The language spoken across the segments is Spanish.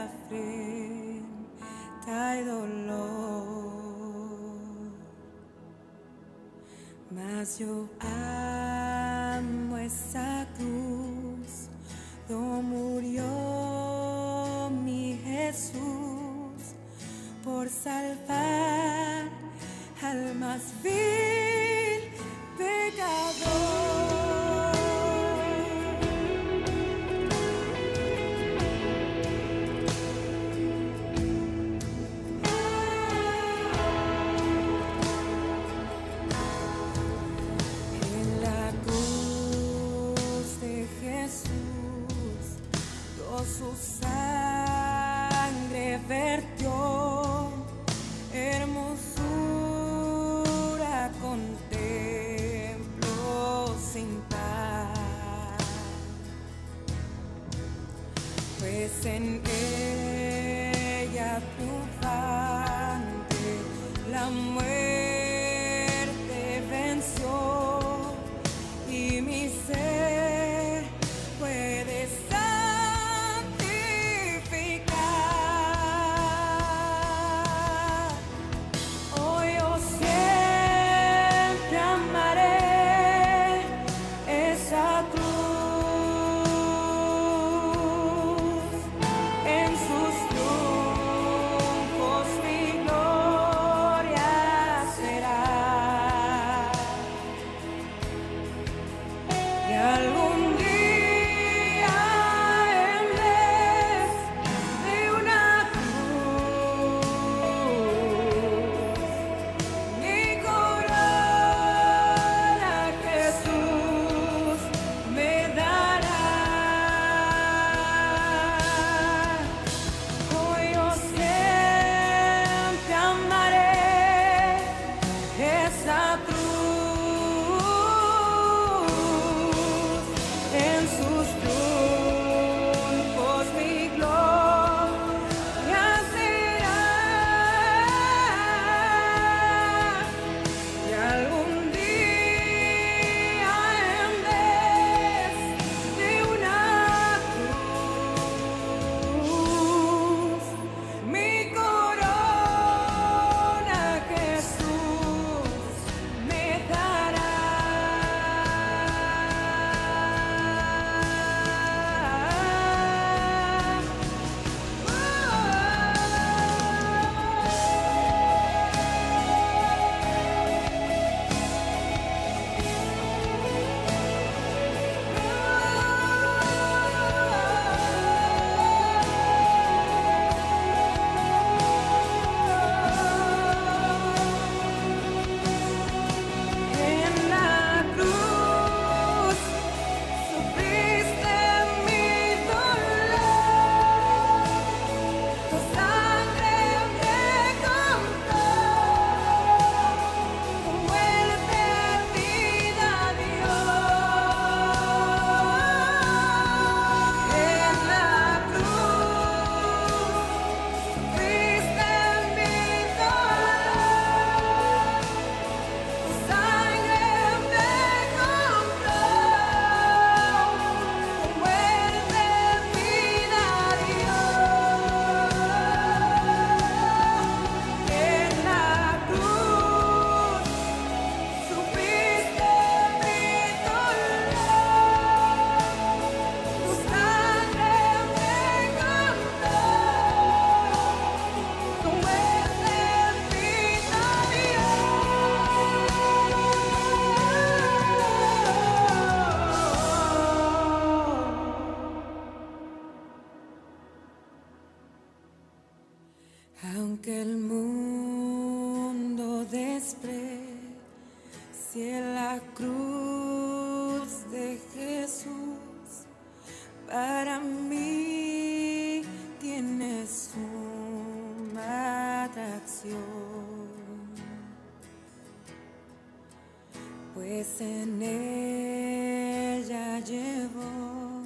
afrenta y dolor, mas yo amo esa cruz donde murió mi Jesús por salvar al más vil pecador. Su sangre vertió, hermosura contemplo sin par, pues en ella triunfante la muerte venció y mi ser puede estar. Aunque el mundo desprecie la cruz de Jesús, para mí tiene suma atracción, pues en ella llevó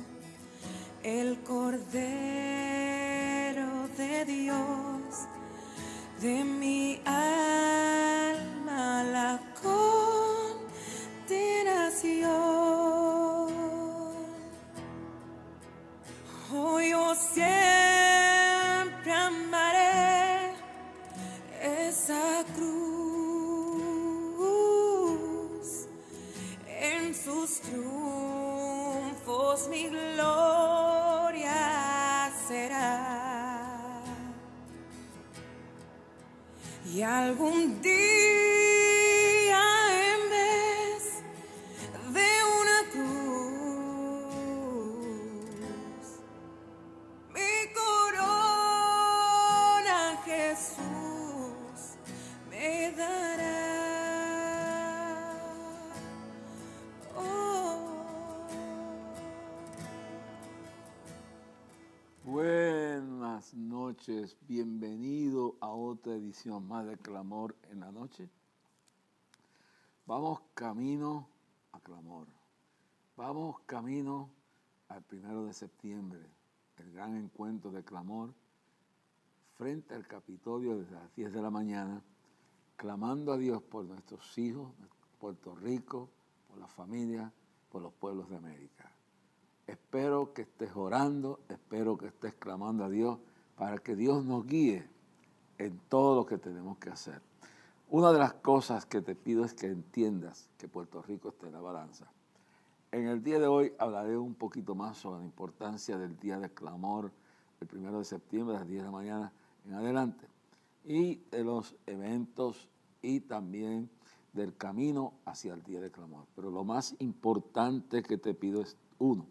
el Cordero de Dios de mi alma la condenación. Hoy yo siento Y algún día en vez de una cruz, mi corona Jesús me dará. Buenas noches, bienvenido a otra edición más de Clamor en la Noche. Vamos camino a Clamor, vamos camino al 1 de septiembre, el gran encuentro de Clamor frente al Capitolio desde las 10 de la mañana, clamando a Dios por nuestros hijos, Puerto Rico, por la familia, por los pueblos de América. Espero que estés orando, espero que estés clamando a Dios para que Dios nos guíe en todo lo que tenemos que hacer. Una de las cosas que te pido es que entiendas que Puerto Rico está en la balanza. En el día de hoy hablaré un poquito más sobre la importancia del día de clamor, el 1 de septiembre a las 10 de la mañana en adelante, y de los eventos y también del camino hacia el día de clamor. Pero lo más importante que te pido es, uno,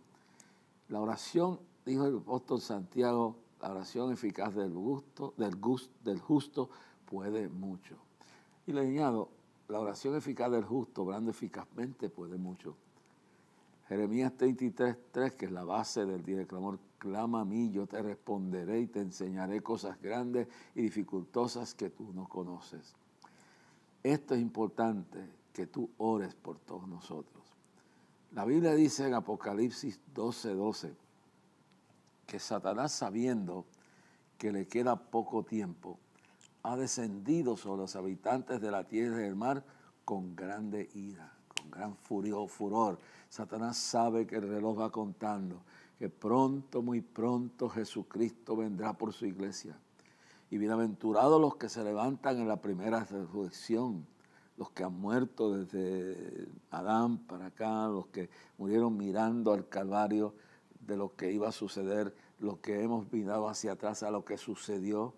la oración, dijo el apóstol Santiago, la oración eficaz del justo puede mucho. Y le añado, la oración eficaz del justo, obrando eficazmente, puede mucho. Jeremías 33:3, que es la base del día de clamor, clama a mí, yo te responderé y te enseñaré cosas grandes y dificultosas que tú no conoces. Esto es importante, que tú ores por todos nosotros. La Biblia dice en Apocalipsis 12:12 que Satanás, sabiendo que le queda poco tiempo, ha descendido sobre los habitantes de la tierra y del mar con grande ira, con gran furor. Satanás sabe que el reloj va contando, que pronto, muy pronto, Jesucristo vendrá por su iglesia. Y bienaventurados los que se levantan en la primera resurrección, los que han muerto desde Adán para acá, los que murieron mirando al Calvario de lo que iba a suceder, los que hemos mirado hacia atrás a lo que sucedió,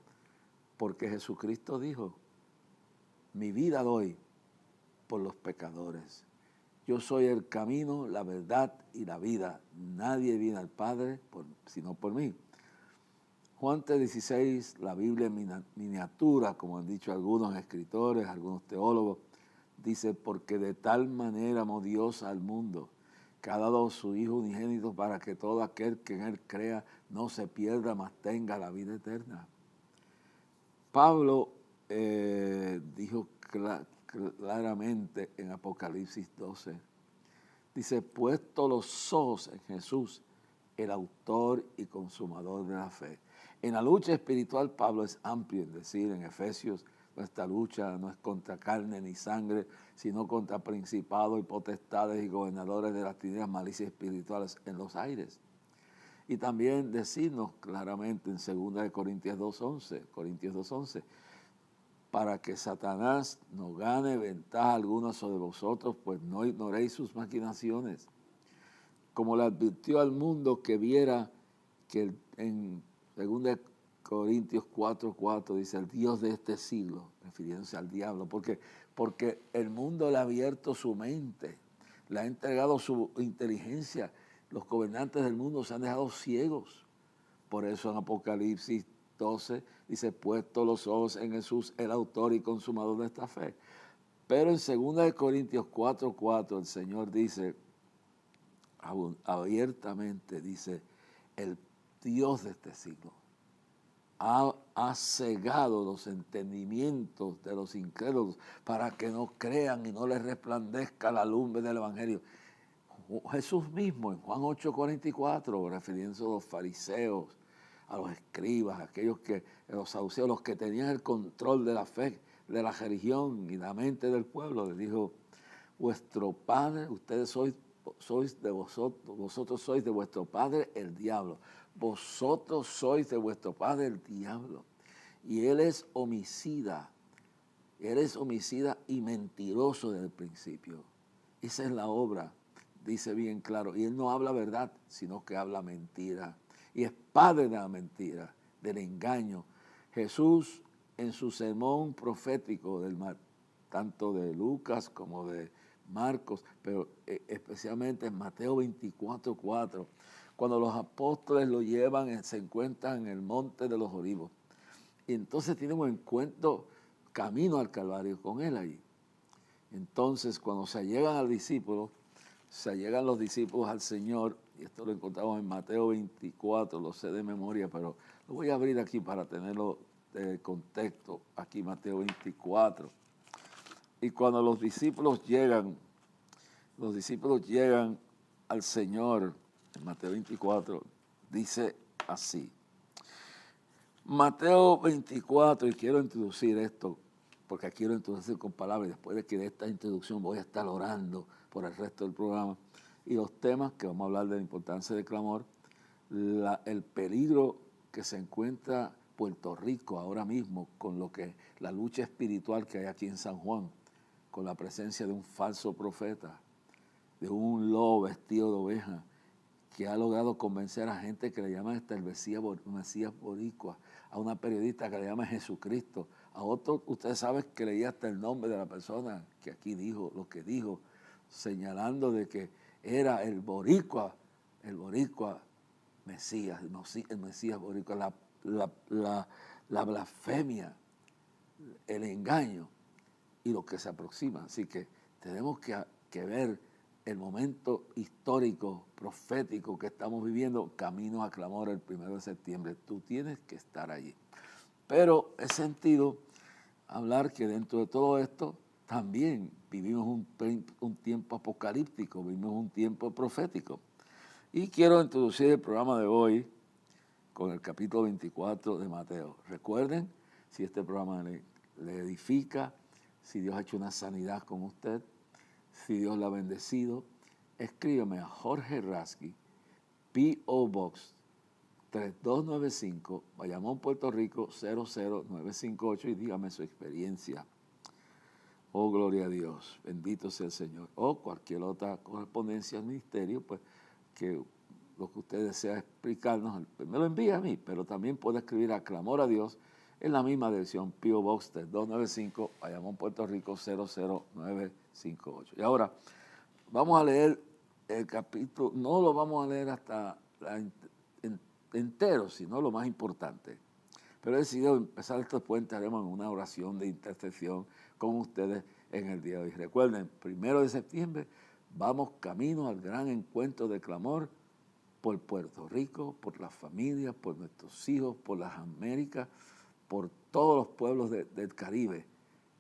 porque Jesucristo dijo, mi vida doy por los pecadores. Yo soy el camino, la verdad y la vida. Nadie viene al Padre sino por mí. Juan 3:16, la Biblia en miniatura, como han dicho algunos escritores, algunos teólogos, dice, porque de tal manera amó Dios al mundo, que ha dado a su Hijo unigénito para que todo aquel que en Él crea no se pierda, mas tenga la vida eterna. Pablo dijo claramente en Apocalipsis 12, dice, puesto los ojos en Jesús, el autor y consumador de la fe. En la lucha espiritual, Pablo es amplio en decir en Efesios, nuestra lucha no es contra carne ni sangre, sino contra principados y potestades y gobernadores de las tinieblas, malicias espirituales en los aires. Y también decirnos claramente en 2 Corintios 2:11, para que Satanás no gane ventaja alguna sobre vosotros, pues no ignoréis sus maquinaciones. Como le advirtió al mundo que viera que en 2 Corintios 4:4 dice, el Dios de este siglo, refiriéndose al diablo, porque el mundo le ha abierto su mente, le ha entregado su inteligencia, los gobernantes del mundo se han dejado ciegos. Por eso en Apocalipsis 12 dice, puesto los ojos en Jesús, el autor y consumador de esta fe. Pero en 2 Corintios 4:4 el Señor dice, abiertamente dice, el Dios de este siglo ha cegado los entendimientos de los incrédulos para que no crean y no les resplandezca la lumbre del Evangelio. Jesús mismo en Juan 8:44, refiriéndose a los fariseos, a los escribas, los saduceos, los que tenían el control de la fe, de la religión y la mente del pueblo, les dijo, vuestro padre, vosotros sois de vuestro padre el diablo. Vosotros sois de vuestro padre el diablo. Y él es homicida. Él es homicida y mentiroso desde el principio. Esa es la obra, dice bien claro. Y él no habla verdad, sino que habla mentira. Y es padre de la mentira, del engaño. Jesús en su sermón profético, tanto de Lucas como de Marcos, pero especialmente en Mateo 24:4, cuando los apóstoles lo llevan, se encuentran en el monte de los olivos. Y entonces tienen un encuentro camino al Calvario con él ahí. Entonces, cuando se allegan al discípulo, se allegan los discípulos al Señor, y esto lo encontramos en Mateo 24, lo sé de memoria, pero lo voy a abrir aquí para tenerlo de contexto, aquí Mateo 24. Y cuando los discípulos llegan al Señor, en Mateo 24, dice así. Mateo 24, y quiero introducir esto, porque quiero introducir con palabras, y después de esta introducción voy a estar orando por el resto del programa, y los temas que vamos a hablar de la importancia del clamor, el peligro que se encuentra Puerto Rico ahora mismo con la lucha espiritual que hay aquí en San Juan, con la presencia de un falso profeta, de un lobo vestido de oveja, que ha logrado convencer a gente que le llaman hasta el Mesías boricua, a una periodista que le llama Jesucristo, a otro, ustedes saben que leía hasta el nombre de la persona que aquí dijo lo que dijo, señalando de que era el boricua Mesías, el Mesías boricua, la blasfemia, el engaño y lo que se aproxima. Así que tenemos que ver el momento histórico, profético que estamos viviendo, camino a clamor el 1 de septiembre. Tú tienes que estar allí. Pero he sentido hablar que dentro de todo esto también vivimos un tiempo apocalíptico, vivimos un tiempo profético. Y quiero introducir el programa de hoy con el capítulo 24 de Mateo. Recuerden, si este programa le edifica, si Dios ha hecho una sanidad con usted, si Dios la ha bendecido, escríbeme a Jorge Rasky, P.O. Box 3295, Bayamón, Puerto Rico 00958, y dígame su experiencia. Oh, gloria a Dios, bendito sea el Señor. O cualquier otra correspondencia al ministerio, pues que lo que usted desea explicarnos, me lo envía a mí, pero también puede escribir a Clamor a Dios en la misma dirección, P.O. Box 3295, Bayamón, Puerto Rico 00958. Y ahora vamos a leer el capítulo, no lo vamos a leer hasta entero, sino lo más importante. Pero he decidido empezar este puente, haremos una oración de intercesión con ustedes en el día de hoy. Recuerden, 1 de septiembre vamos camino al gran encuentro de clamor por Puerto Rico, por las familias, por nuestros hijos, por las Américas, por todos los pueblos del Caribe,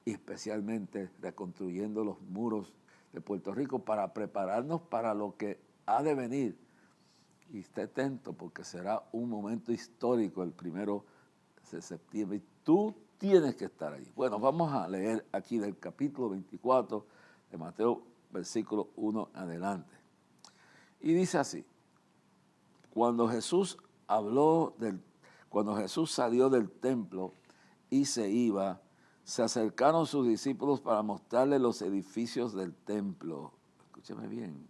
y especialmente reconstruyendo los muros de Puerto Rico para prepararnos para lo que ha de venir. Y esté atento porque será un momento histórico el 1 de septiembre y tú tienes que estar allí. Bueno, vamos a leer aquí del capítulo 24 de Mateo, versículo 1 adelante. Y dice así: Cuando Jesús salió del templo y se iba, se acercaron sus discípulos para mostrarle los edificios del templo. Escúcheme bien.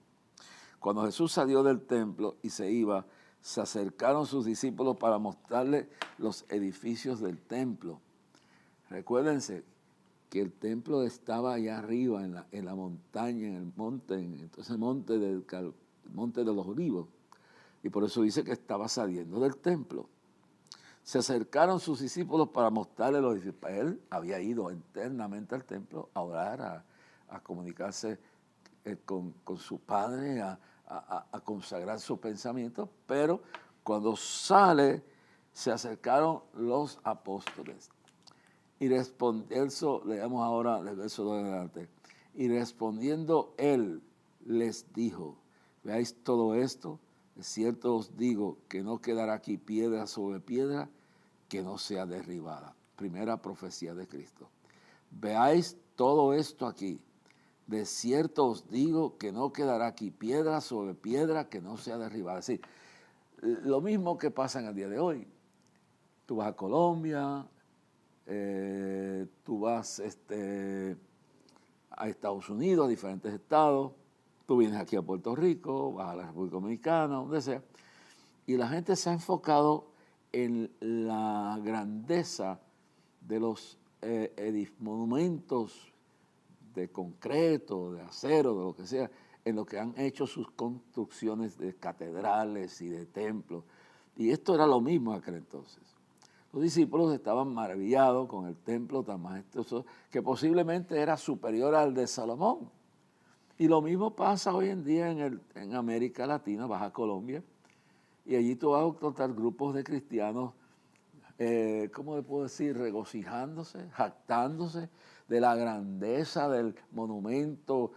Cuando Jesús salió del templo y se iba, se acercaron sus discípulos para mostrarle los edificios del templo. Recuérdense que el templo estaba allá arriba en la montaña, en el monte, entonces el monte de los Olivos. Y por eso dice que estaba saliendo del templo. Se acercaron sus discípulos para mostrarle los edificios. Él había ido internamente al templo a orar, a comunicarse con su Padre, a consagrar su pensamiento, pero cuando sale, se acercaron los apóstoles. Y respondiendo, leamos ahora el verso 2 en adelante. Y respondiendo él, les dijo: ¿veáis todo esto? De cierto os digo que no quedará aquí piedra sobre piedra que no sea derribada. Primera profecía de Cristo. Veáis todo esto aquí. De cierto os digo que no quedará aquí piedra sobre piedra que no sea derribada. Es decir, lo mismo que pasa en el día de hoy. Tú vas a Colombia, tú vas a Estados Unidos, a diferentes estados, tú vienes aquí a Puerto Rico, vas a la República Dominicana, donde sea, y la gente se ha enfocado en la grandeza de los monumentos de concreto, de acero, de lo que sea, en lo que han hecho sus construcciones de catedrales y de templos. Y esto era lo mismo en aquel entonces. Los discípulos estaban maravillados con el templo tan majestuoso que posiblemente era superior al de Salomón. Y lo mismo pasa hoy en día en América Latina, Baja Colombia, y allí tú vas a encontrar grupos de cristianos, ¿cómo le puedo decir?, regocijándose, jactándose de la grandeza del monumento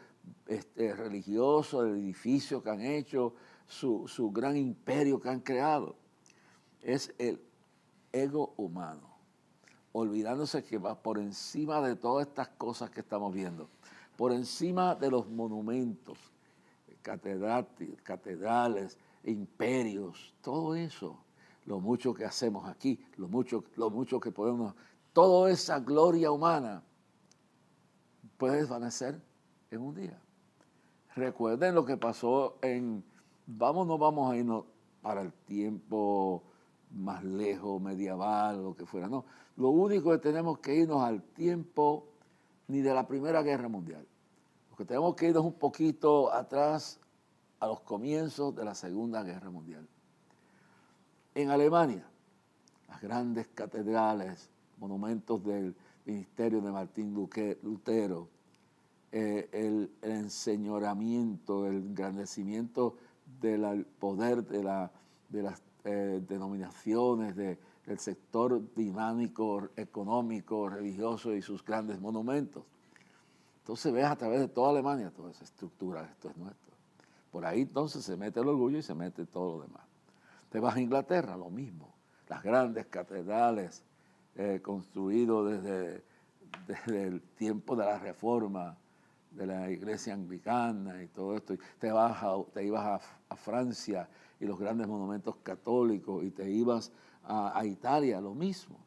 religioso, del edificio que han hecho, su gran imperio que han creado. Es el ego humano, olvidándose que va por encima de todas estas cosas que estamos viendo, por encima de los monumentos, catedrales, imperios, todo eso, lo mucho que hacemos aquí, lo mucho que podemos, toda esa gloria humana puede desvanecer en un día. Recuerden lo que pasó no vamos a irnos para el tiempo más lejos, medieval, lo que fuera, no. Lo único que tenemos que irnos al tiempo ni de la Primera Guerra Mundial. Lo que tenemos que irnos un poquito atrás a los comienzos de la Segunda Guerra Mundial. En Alemania, las grandes catedrales, monumentos del ministerio de Martín Lutero, el enseñoramiento, el engrandecimiento del poder de las denominaciones, del sector dinámico, económico, religioso y sus grandes monumentos. Entonces ves a través de toda Alemania toda esa estructura, esto es nuestro. Por ahí entonces se mete el orgullo y se mete todo lo demás. Te vas a Inglaterra, lo mismo. Las grandes catedrales construidas desde el tiempo de la Reforma, de la iglesia anglicana y todo esto. Te ibas a Francia y los grandes monumentos católicos, y te ibas a Italia, lo mismo.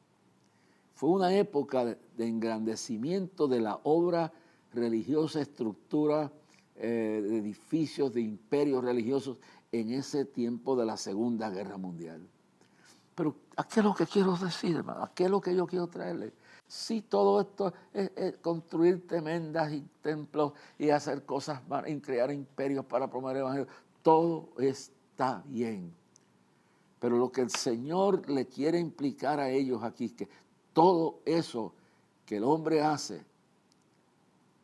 Fue una época de engrandecimiento de la obra religiosa, estructura de edificios, de imperios religiosos en ese tiempo de la Segunda Guerra Mundial. Pero ¿a qué es lo que quiero decir, hermano? ¿A qué es lo que yo quiero traerle? Sí, todo esto es construir tremendas templos y hacer cosas, y crear imperios para promover el evangelio. Todo está bien. Pero lo que el Señor le quiere implicar a ellos aquí es que todo eso que el hombre hace,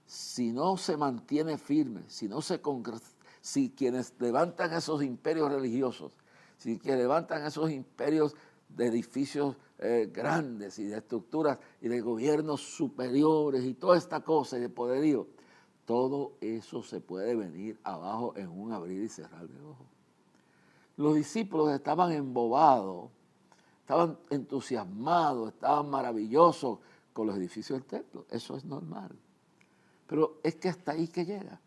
si no se mantiene firme, si quienes levantan esos imperios religiosos, si quienes levantan esos imperios de edificios grandes y de estructuras y de gobiernos superiores y toda esta cosa y de poderío, todo eso se puede venir abajo en un abrir y cerrar de ojos. Los discípulos estaban embobados, estaban entusiasmados, estaban maravillosos con los edificios del templo. Eso es normal. Pero es que hasta ahí que llega.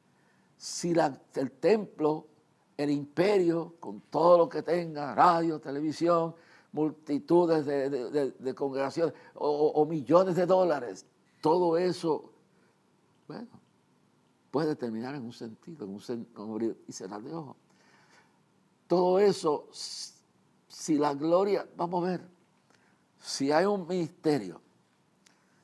Si el templo, el imperio, con todo lo que tenga, radio, televisión, multitudes de congregaciones o millones de dólares, todo eso, bueno, puede terminar en un sentido, en un abrir y cerrar de ojos. Todo eso, si la gloria, vamos a ver, si hay un ministerio,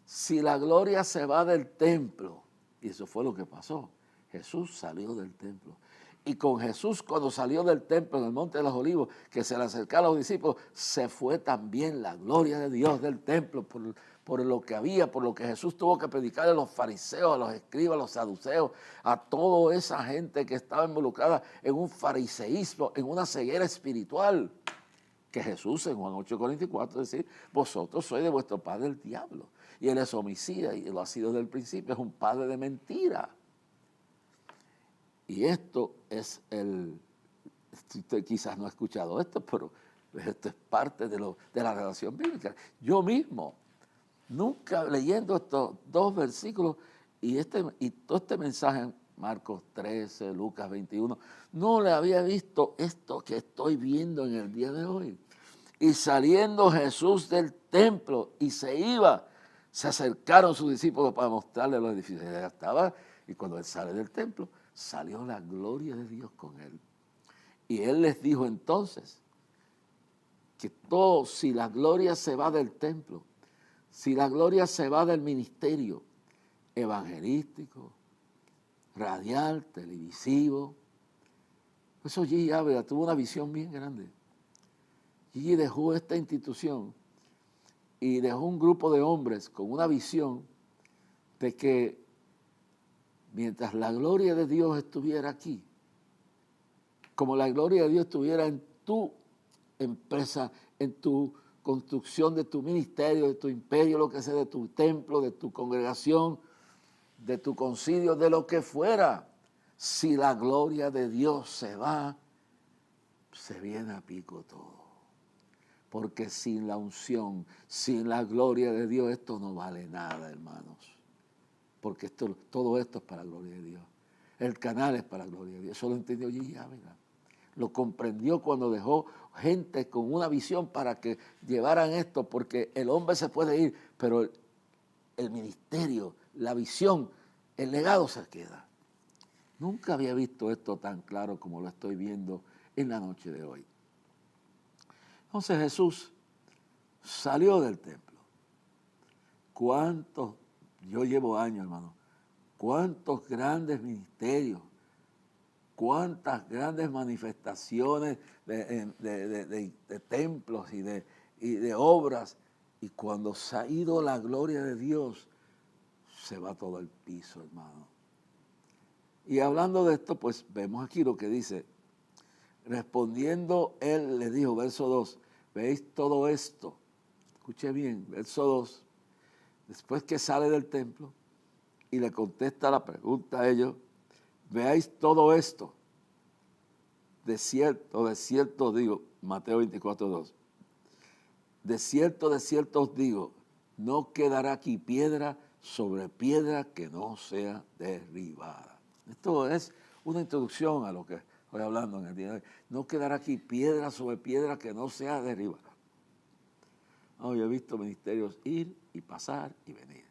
si la gloria se va del templo, y eso fue lo que pasó, Jesús salió del templo. Y con Jesús, cuando salió del templo en el Monte de los Olivos, que se le acercaron a los discípulos, se fue también la gloria de Dios del templo por lo que había, por lo que Jesús tuvo que predicar a los fariseos, a los escribas, a los saduceos, a toda esa gente que estaba involucrada en un fariseísmo, en una ceguera espiritual. Que Jesús en Juan 8:44 dice, vosotros sois de vuestro padre el diablo, y él es homicida, y lo ha sido desde el principio, es un padre de mentira. Y esto es usted quizás no ha escuchado esto, pero esto es parte de la relación bíblica. Yo mismo, nunca leyendo estos dos versículos y todo este mensaje, Marcos 13, Lucas 21, no le había visto esto que estoy viendo en el día de hoy. Y saliendo Jesús del templo y se acercaron sus discípulos para mostrarle los edificios. Ya estaba, y cuando él sale del templo, salió la gloria de Dios con él. Y él les dijo entonces que si la gloria se va del templo, Si la gloria se va del ministerio evangelístico, radial, televisivo, eso Gigi Ávila tuvo una visión bien grande. Gigi dejó esta institución y dejó un grupo de hombres con una visión de que mientras la gloria de Dios estuviera aquí, como la gloria de Dios estuviera en tu empresa, en tu construcción de tu ministerio, de tu imperio, lo que sea, de tu templo, de tu congregación, de tu concilio, de lo que fuera, si la gloria de Dios se va, se viene a pico todo. Porque sin la unción, sin la gloria de Dios, esto no vale nada, hermanos. Porque todo esto es para la gloria de Dios. El canal es para la gloria de Dios. Eso lo entendió Gigi Ávila. Lo comprendió cuando dejó gente con una visión para que llevaran esto, porque el hombre se puede ir, pero el ministerio, la visión, el legado se queda. Nunca había visto esto tan claro como lo estoy viendo en la noche de hoy. Entonces Jesús salió del templo. ¿Cuántos? Yo llevo años, hermano. ¿Cuántos grandes ministerios? ¿Cuántas grandes manifestaciones de templos y de obras? Y cuando se ha ido la gloria de Dios, se va todo el piso, hermano. Y hablando de esto, pues vemos aquí lo que dice. Respondiendo él le dijo, verso 2, ¿veis todo esto? Escuche bien, verso 2. Después que sale del templo y le contesta la pregunta a ellos, veáis todo esto. De cierto os digo, Mateo 24:2. De cierto os digo, no quedará aquí piedra sobre piedra que no sea derribada. Esto es una introducción a lo que estoy hablando en el día de hoy. No quedará aquí piedra sobre piedra que no sea derribada. No, yo he visto ministerios ir y pasar y venir.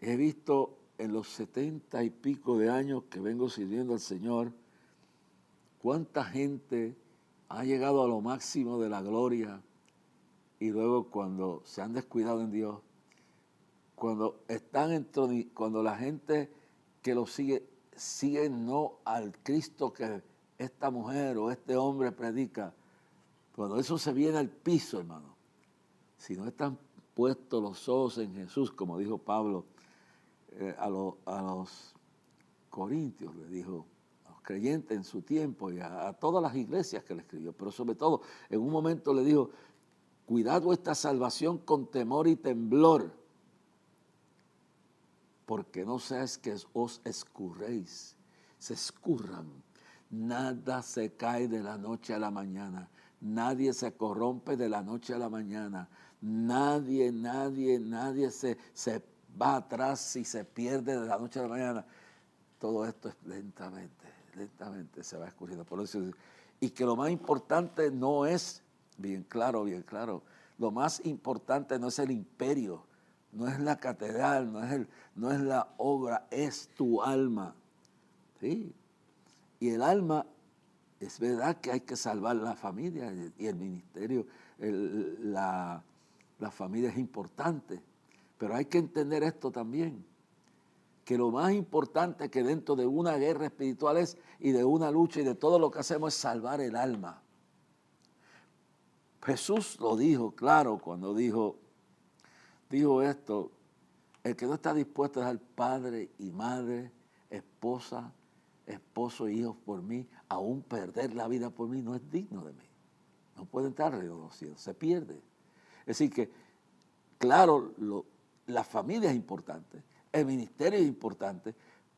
He visto en los 70 y pico de años que vengo sirviendo al Señor, cuánta gente ha llegado a lo máximo de la gloria y luego cuando se han descuidado en Dios, cuando la gente que lo sigue no al Cristo que esta mujer o este hombre predica, cuando eso se viene al piso, hermano, si no están puestos los ojos en Jesús, como dijo Pablo a los corintios, le dijo a los creyentes en su tiempo y a todas las iglesias que le escribió, pero sobre todo en un momento le dijo, cuidad vuestra salvación con temor y temblor, porque no seas que os escurréis, se escurran. Nada se cae de la noche a la mañana, nadie se corrompe de la noche a la mañana, nadie se va atrás y se pierde de la noche a la mañana. Todo esto es lentamente se va escurriendo. Por eso, y que lo más importante no es, bien claro, lo más importante no es el imperio, no es la catedral, no es la obra, es tu alma. ¿Sí? Y el alma, es verdad que hay que salvar la familia y el ministerio, la familia es importante, pero hay que entender esto también, que lo más importante que dentro de una guerra espiritual es, y de una lucha y de todo lo que hacemos es salvar el alma. Jesús lo dijo claro cuando dijo esto, el que no está dispuesto a dejar padre y madre, esposa, esposo e hijos por mí, aún perder la vida por mí, no es digno de mí. No puede entrar en los cielos, se pierde. Es decir que, claro, la familia es importante, el ministerio es importante,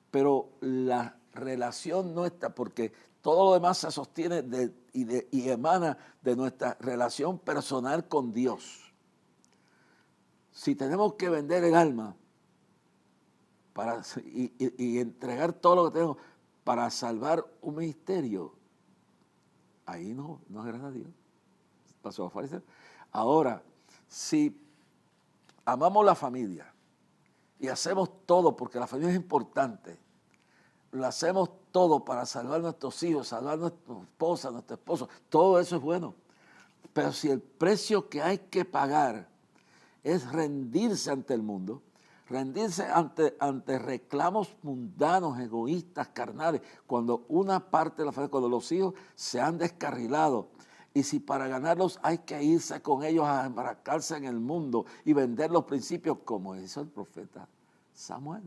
pero la relación no está, porque todo lo demás se sostiene y emana de nuestra relación personal con Dios. Si tenemos que vender el alma y entregar todo lo que tenemos para salvar un ministerio, ahí no agrada a Dios. Pasó a fariseos. Ahora, si amamos la familia y hacemos todo, porque la familia es importante, lo hacemos todo para salvar a nuestros hijos, salvar a nuestra esposa, nuestro esposo, todo eso es bueno. Pero si el precio que hay que pagar es rendirse ante el mundo, rendirse ante reclamos mundanos, egoístas, carnales, cuando una parte de la familia, cuando los hijos se han descarrilado, y si para ganarlos hay que irse con ellos a embarcarse en el mundo y vender los principios, como hizo el profeta Samuel,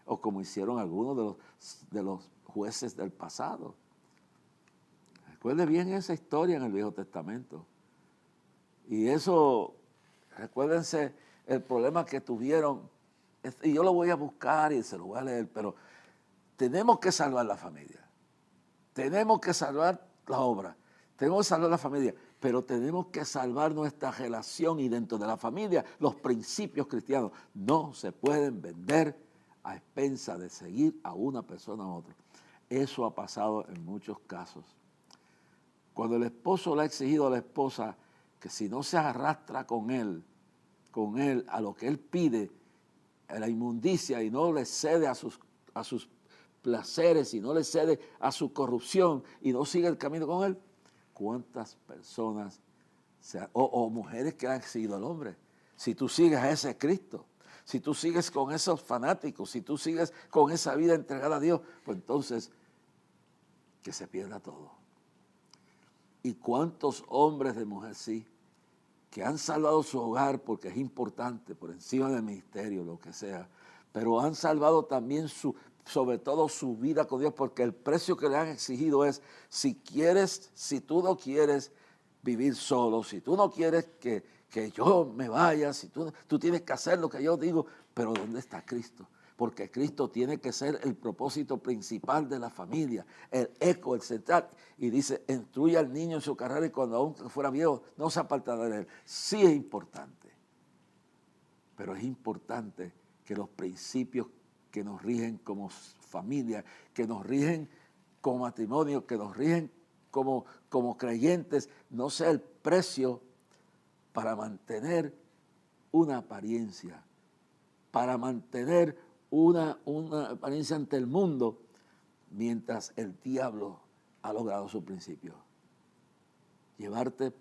o como hicieron algunos de los jueces del pasado. Recuerde bien esa historia en el Viejo Testamento. Y eso, recuérdense el problema que tuvieron, y yo lo voy a buscar y se lo voy a leer, pero tenemos que salvar la familia, tenemos que salvar la obra, tenemos que salvar la familia, pero tenemos que salvar nuestra relación y dentro de la familia los principios cristianos no se pueden vender a expensa de seguir a una persona u otra. Eso ha pasado en muchos casos. Cuando el esposo le ha exigido a la esposa que si no se arrastra con él a lo que él pide, a la inmundicia, y no le cede a sus placeres, y no le cede a su corrupción, y no sigue el camino con él, ¿cuántas personas o mujeres que han seguido al hombre? Si tú sigues a ese Cristo, si tú sigues con esos fanáticos, si tú sigues con esa vida entregada a Dios, pues entonces que se pierda todo. ¿Y cuántos hombres de mujer sí que han salvado su hogar porque es importante, por encima del ministerio, lo que sea, pero han salvado también sobre todo su vida con Dios, porque el precio que le han exigido es, si tú no quieres vivir solo, si tú no quieres que yo me vaya, si tú tienes que hacer lo que yo digo, pero ¿dónde está Cristo? Porque Cristo tiene que ser el propósito principal de la familia, el eco, el central. Y dice, instruye al niño en su carrera y cuando aún fuera viejo no se apartará de él. Sí es importante, pero es importante que los principios que nos rigen como familia, que nos rigen como matrimonio, que nos rigen como creyentes, no sea el precio para mantener una apariencia, para mantener una apariencia ante el mundo, mientras el diablo ha logrado su principio. Llevarte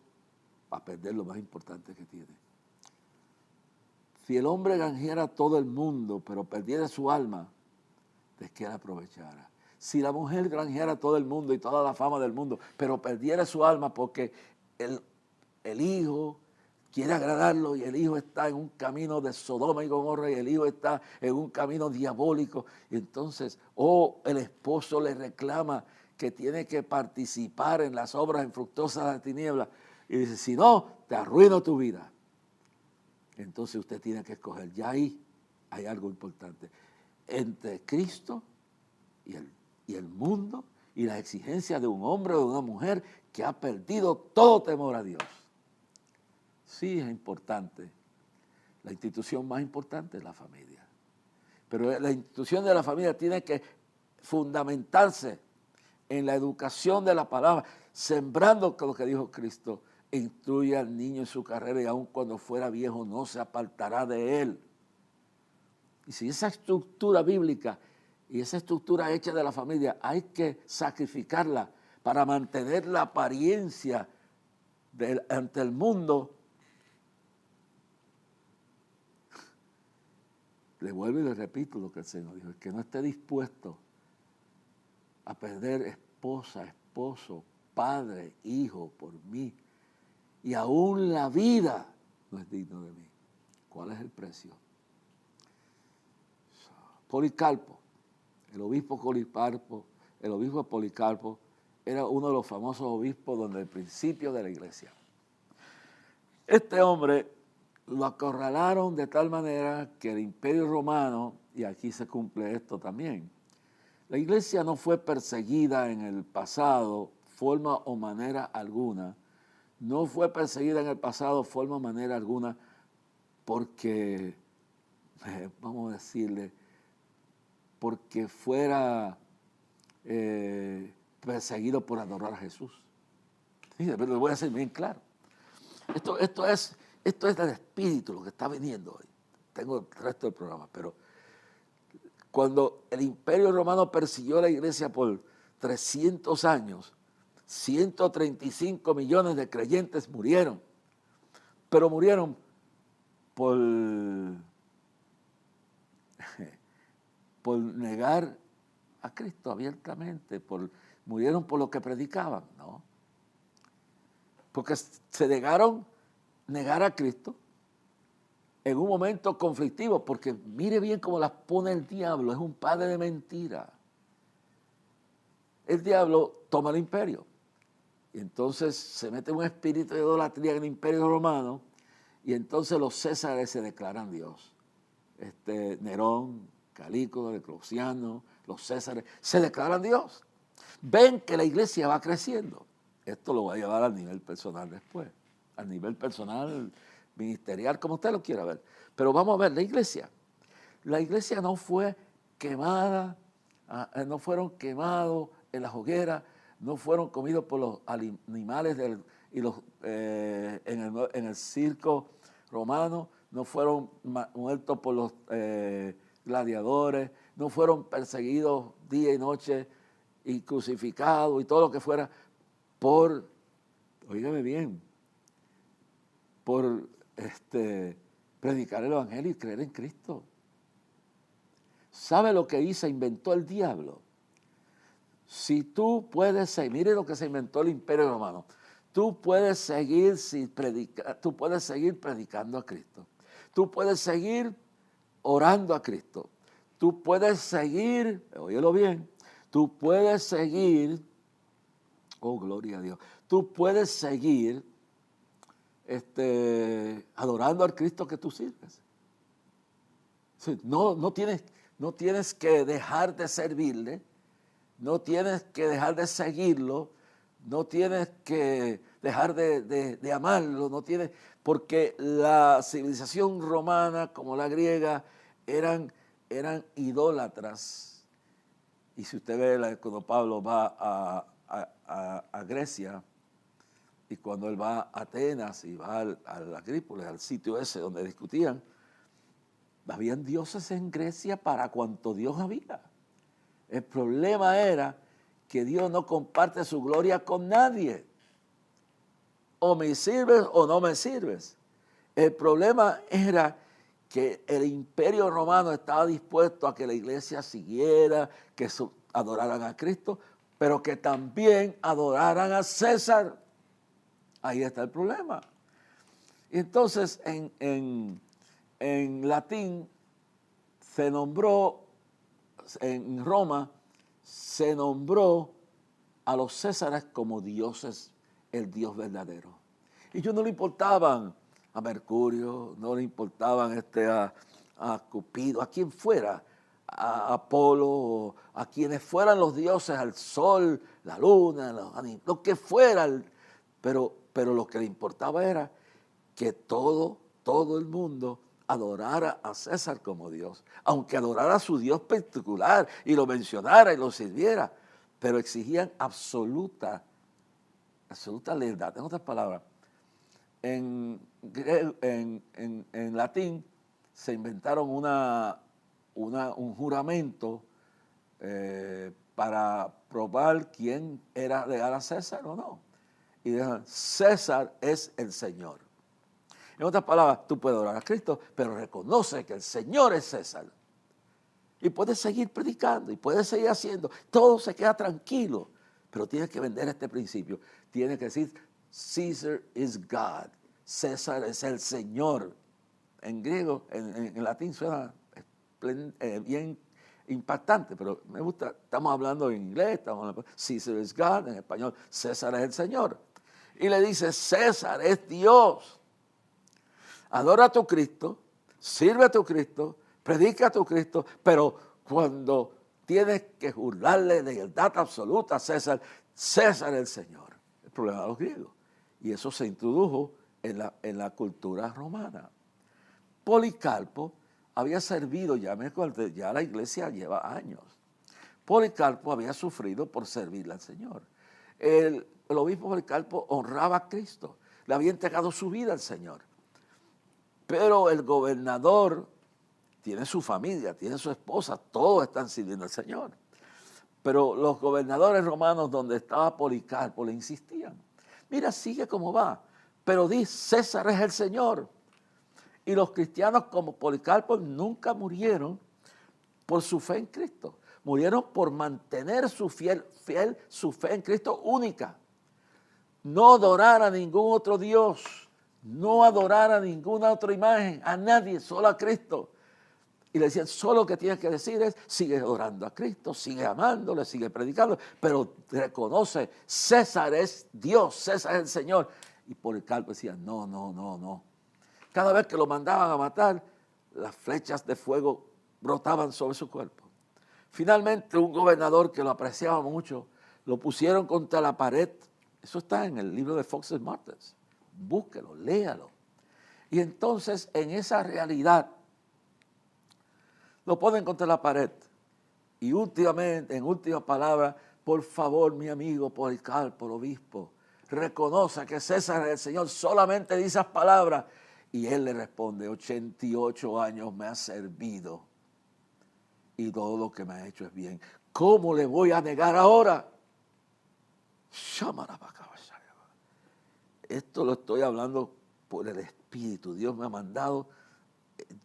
a perder lo más importante que tiene. Si el hombre granjeara todo el mundo, pero perdiera su alma, ¿de qué la aprovechara? Si la mujer granjeara todo el mundo y toda la fama del mundo, pero perdiera su alma porque el hijo quiere agradarlo y el hijo está en un camino de Sodoma y Gomorra y el hijo está en un camino diabólico, y entonces, el esposo le reclama que tiene que participar en las obras infructuosas de la tiniebla y dice, si no, te arruino tu vida. Entonces usted tiene que escoger. Ya ahí hay algo importante. Entre Cristo y el mundo y la exigencia de un hombre o de una mujer que ha perdido todo temor a Dios. Sí es importante. La institución más importante es la familia. Pero la institución de la familia tiene que fundamentarse en la educación de la palabra, sembrando lo que dijo Cristo. Instruye al niño en su carrera y aun cuando fuera viejo no se apartará de él. Y si esa estructura bíblica y esa estructura hecha de la familia hay que sacrificarla para mantener la apariencia ante el mundo, le vuelvo y le repito lo que el Señor dijo, el que no esté dispuesto a perder esposa, esposo, padre, hijo por mí, y aún la vida no es digno de mí. ¿Cuál es el precio? Policarpo, el obispo Policarpo era uno de los famosos obispos donde el principio de la iglesia. Este hombre lo acorralaron de tal manera que el Imperio Romano, y aquí se cumple esto también, la iglesia no fue perseguida en el pasado, forma o manera alguna, no fue perseguida en el pasado, forma o manera alguna, porque, vamos a decirle, porque fuera perseguido por adorar a Jesús. Sí, pero lo voy a hacer bien claro. Esto es del Espíritu lo que está viniendo hoy. Tengo el resto del programa, pero cuando el Imperio Romano persiguió a la iglesia por 300 años, 135 millones de creyentes murieron, pero murieron por negar a Cristo abiertamente, murieron por lo que predicaban, ¿no? Porque se negaron negar a Cristo en un momento conflictivo, porque mire bien cómo las pone el diablo, es un padre de mentira. El diablo toma el imperio y entonces se mete un espíritu de idolatría en el imperio romano y entonces los césares se declaran Dios. Nerón, Calígula, Diocleciano, los césares se declaran Dios. Ven que la iglesia va creciendo. Esto lo voy a llevar al nivel personal después, al nivel personal, ministerial, como usted lo quiera ver. Pero vamos a ver, la iglesia no fue quemada, no fueron quemados en las hogueras, no fueron comidos por los animales en el circo romano, no fueron muertos por los gladiadores, no fueron perseguidos día y noche y crucificados y todo lo que fuera oígame bien, por predicar el evangelio y creer en Cristo. ¿Sabe lo que inventó el diablo? Si tú puedes seguir, mire lo que se inventó el imperio romano. Tú puedes seguir predicando a Cristo. Tú puedes seguir orando a Cristo. Tú puedes seguir, óyelo bien, tú puedes seguir, oh gloria a Dios, tú puedes seguir adorando al Cristo que tú sirves. Sí, no tienes que dejar de servirle, no tienes que dejar de seguirlo, no tienes que dejar de amarlo, porque la civilización romana como la griega eran idólatras. Y si usted ve cuando Pablo va a Grecia, y cuando él va a Atenas y va al Agrípolis, al sitio ese donde discutían, habían dioses en Grecia para cuanto Dios había. El problema era que Dios no comparte su gloria con nadie. O me sirves o no me sirves. El problema era que el imperio romano estaba dispuesto a que la iglesia siguiera, que adoraran a Cristo, pero que también adoraran a César. Ahí está el problema. Y entonces en latín se nombró, en Roma se nombró a los Césares como dioses, el Dios verdadero. Y ellos no le importaban a Mercurio, no le importaban a Cupido, a quien fuera, a Apolo, a quienes fueran los dioses, al sol, la luna, lo que fuera, pero lo que le importaba era que todo el mundo adorara a César como Dios, aunque adorara a su Dios particular y lo mencionara y lo sirviera, pero exigían absoluta lealtad. En otras palabras, en latín se inventaron un juramento para probar quién era leal a César o no. Y dijeron, César es el Señor. En otras palabras, tú puedes orar a Cristo, pero reconoce que el Señor es César. Y puedes seguir predicando y puedes seguir haciendo. Todo se queda tranquilo, pero tienes que vender este principio. Tienes que decir, Caesar is God. César es el Señor. En griego, en latín suena bien impactante, pero me gusta. Estamos hablando en inglés, estamos hablando Caesar is God, en español, César es el Señor. Y le dice, César es Dios. Adora a tu Cristo, sirve a tu Cristo, predica a tu Cristo, pero cuando tienes que jurarle lealtad absoluta a César, César es el Señor. El problema de los griegos. Y eso se introdujo en la cultura romana. Policarpo había servido, ya la iglesia lleva años. Policarpo había sufrido por servirle al Señor. El obispo Policarpo honraba a Cristo, le había entregado su vida al Señor. Pero el gobernador tiene su familia, tiene su esposa, todos están sirviendo al Señor. Pero los gobernadores romanos donde estaba Policarpo le insistían, mira, sigue como va, pero di, César es el Señor. Y los cristianos como Policarpo nunca murieron por su fe en Cristo. Murieron por mantener su fiel su fe en Cristo única. No adorar a ningún otro Dios, no adorar a ninguna otra imagen, a nadie, solo a Cristo. Y le decían, solo lo que tienes que decir es, sigue adorando a Cristo, sigue amándole, sigue predicando, pero reconoce, César es Dios, César es el Señor. Y Policarpo decía, no. Cada vez que lo mandaban a matar, las flechas de fuego brotaban sobre su cuerpo. Finalmente, un gobernador que lo apreciaba mucho, lo pusieron contra la pared. Eso está en el libro de Fox's Martyrs. Búsquelo, léalo. Y entonces, en esa realidad, lo ponen contra la pared. Y últimamente, en última palabra, por favor, mi amigo Policarpo, el obispo, reconoce que César es el Señor, solamente dice esas palabras. Y él le responde, 88 años me ha servido y todo lo que me ha hecho es bien. ¿Cómo le voy a negar ahora? Esto lo estoy hablando por el Espíritu. Dios me ha mandado,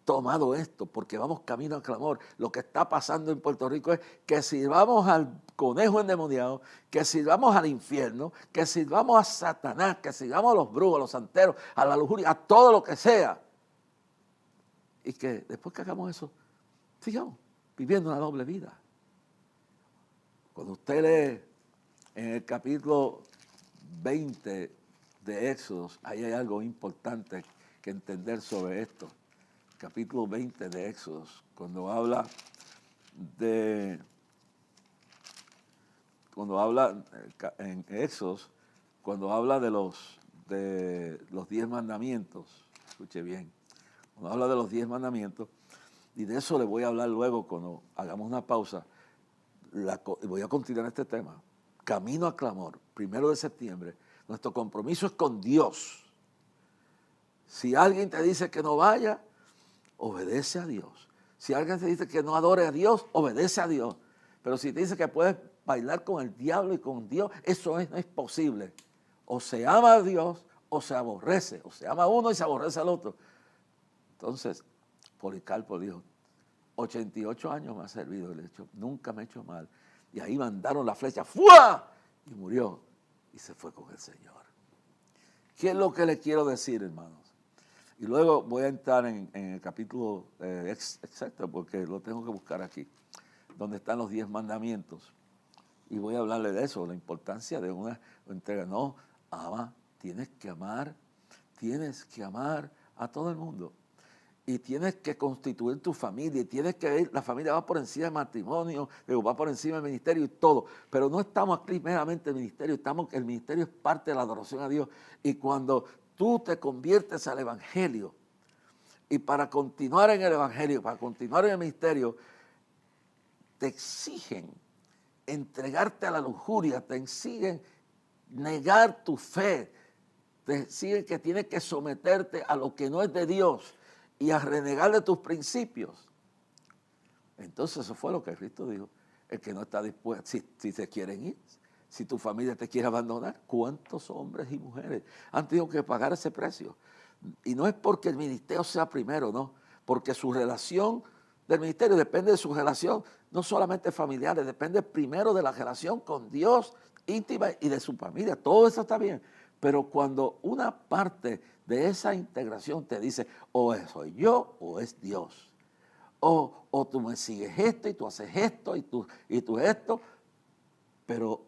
tomado esto, porque vamos camino al clamor. Lo que está pasando en Puerto Rico es que sirvamos al conejo endemoniado, que sirvamos al infierno, que sirvamos a Satanás, que sirvamos a los brujos, a los santeros, a la lujuria, a todo lo que sea. Y que después que hagamos eso, sigamos viviendo una doble vida. Cuando usted lee en el capítulo 20 de Éxodos, ahí hay algo importante que entender sobre esto. Capítulo 20 de Éxodos, cuando habla en Éxodos, cuando habla de los 10 mandamientos, escuche bien, cuando habla de los 10 mandamientos, y de eso le voy a hablar luego cuando hagamos una pausa, voy a continuar este tema. Camino al clamor, 1 de septiembre, nuestro compromiso es con Dios. Si alguien te dice que no vaya, obedece a Dios. Si alguien te dice que no adore a Dios, obedece a Dios. Pero si te dice que puedes bailar con el diablo y con Dios, eso no es posible. O se ama a Dios o se aborrece. O se ama a uno y se aborrece al otro. Entonces, Policarpo dijo, 88 años me ha servido el hecho, nunca me he hecho mal. Y ahí mandaron la flecha, ¡fua! Y murió y se fue con el Señor. ¿Qué es lo que le quiero decir, hermanos? Y luego voy a entrar en el capítulo exacto, porque lo tengo que buscar aquí, donde están los 10 mandamientos. Y voy a hablarle de eso, la importancia de una entrega. No, tienes que amar a todo el mundo. Y tienes que constituir tu familia, y tienes que ver, la familia va por encima del matrimonio, va por encima del ministerio y todo. Pero no estamos aquí meramente en el ministerio, el ministerio es parte de la adoración a Dios. Y cuando tú te conviertes al Evangelio, y para continuar en el Evangelio, para continuar en el ministerio, te exigen entregarte a la lujuria, te exigen negar tu fe, te exigen que tienes que someterte a lo que no es de Dios y a renegar de tus principios. Entonces eso fue lo que Cristo dijo. El que no está dispuesto, si te quieren ir, si tu familia te quiere abandonar, ¿cuántos hombres y mujeres han tenido que pagar ese precio? Y no es porque el ministerio sea primero, no, porque su relación del ministerio depende de su relación, no solamente familiar, depende primero de la relación con Dios íntima y de su familia. Todo eso está bien, pero cuando una parte de esa integración te dice, o soy yo o es Dios, o tú me sigues esto y tú haces esto y tú esto, pero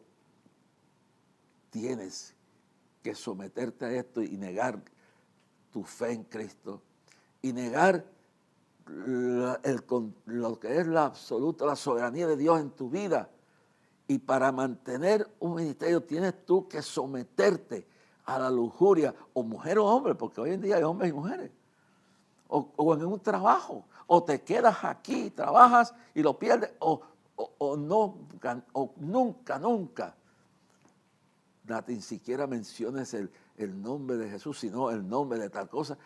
tienes que someterte a esto y negar tu fe en Cristo y negar lo que es la absoluta, la soberanía de Dios en tu vida. Y para mantener un ministerio tienes tú que someterte a la lujuria, o mujer o hombre, porque hoy en día hay hombres y mujeres, o en un trabajo, o te quedas aquí, trabajas y lo pierdes, o nunca, ni siquiera menciones el nombre de Jesús, sino el nombre de tal cosa.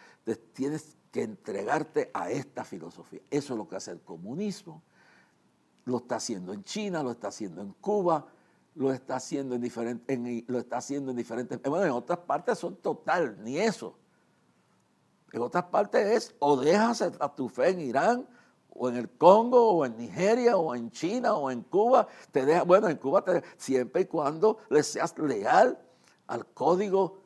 Tienes que entregarte a esta filosofía. Eso es lo que hace el comunismo. Lo está haciendo en China, lo está haciendo en Cuba, lo está haciendo en diferentes, bueno, en otras partes son total, ni eso. En otras partes es o dejas a tu fe en Irán, o en el Congo, o en Nigeria, o en China, o en Cuba. Te deja, bueno, en Cuba siempre y cuando le seas leal al código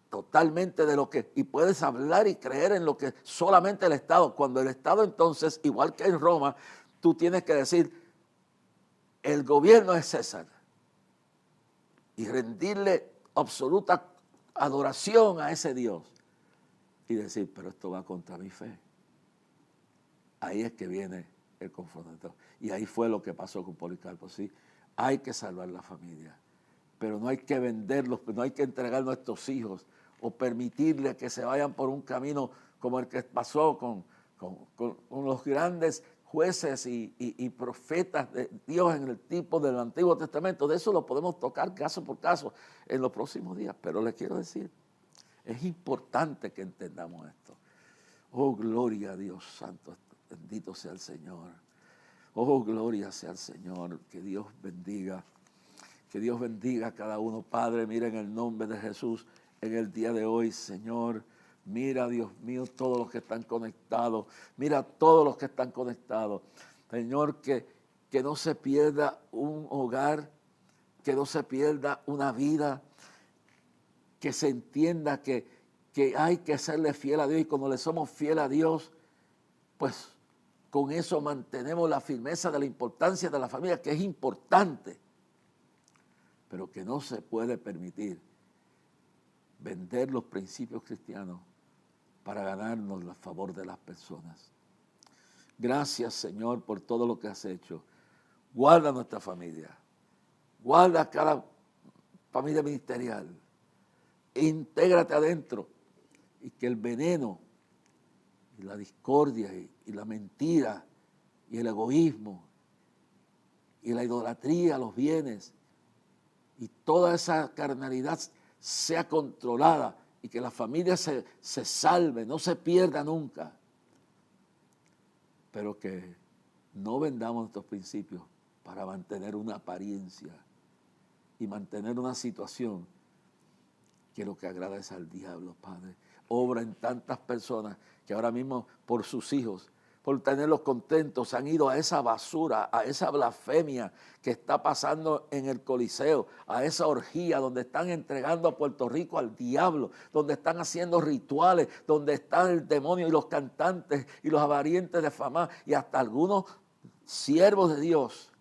totalmente de lo que, y puedes hablar y creer en lo que solamente el Estado. Cuando el Estado entonces, igual que en Roma, tú tienes que decir, el gobierno es César. Y rendirle absoluta adoración a ese Dios. Y decir, pero esto va contra mi fe. Ahí es que viene el confrontador. Y ahí fue lo que pasó con Policarpo. Sí, hay que salvar la familia, pero no hay que venderlos, no hay que entregar nuestros hijos o permitirles que se vayan por un camino como el que pasó con los grandes jueces y profetas de Dios en el tipo del Antiguo Testamento. De eso lo podemos tocar caso por caso en los próximos días. Pero les quiero decir, es importante que entendamos esto. Oh, gloria a Dios santo, bendito sea el Señor. Oh, gloria sea el Señor, que Dios bendiga. Que Dios bendiga a cada uno. Padre, mira en el nombre de Jesús en el día de hoy, Señor. Mira, Dios mío, todos los que están conectados. Mira todos los que están conectados. Señor, que no se pierda un hogar, que no se pierda una vida, que se entienda que hay que serle fiel a Dios. Y cuando le somos fiel a Dios, pues con eso mantenemos la firmeza de la importancia de la familia, que es importante, pero que no se puede permitir vender los principios cristianos para ganarnos el favor de las personas. Gracias, Señor, por todo lo que has hecho. Guarda nuestra familia. Guarda cada familia ministerial. Intégrate adentro y que el veneno y la discordia y la mentira y el egoísmo y la idolatría a los bienes y toda esa carnalidad sea controlada y que la familia se salve, no se pierda nunca, pero que no vendamos nuestros principios para mantener una apariencia y mantener una situación que lo que agrada es al diablo, Padre. Obra en tantas personas que ahora mismo por sus hijos, por tenerlos contentos, han ido a esa basura, a esa blasfemia que está pasando en el Coliseo, a esa orgía donde están entregando a Puerto Rico al diablo, donde están haciendo rituales, donde está el demonio y los cantantes y los avarientes de fama y hasta algunos siervos de Dios,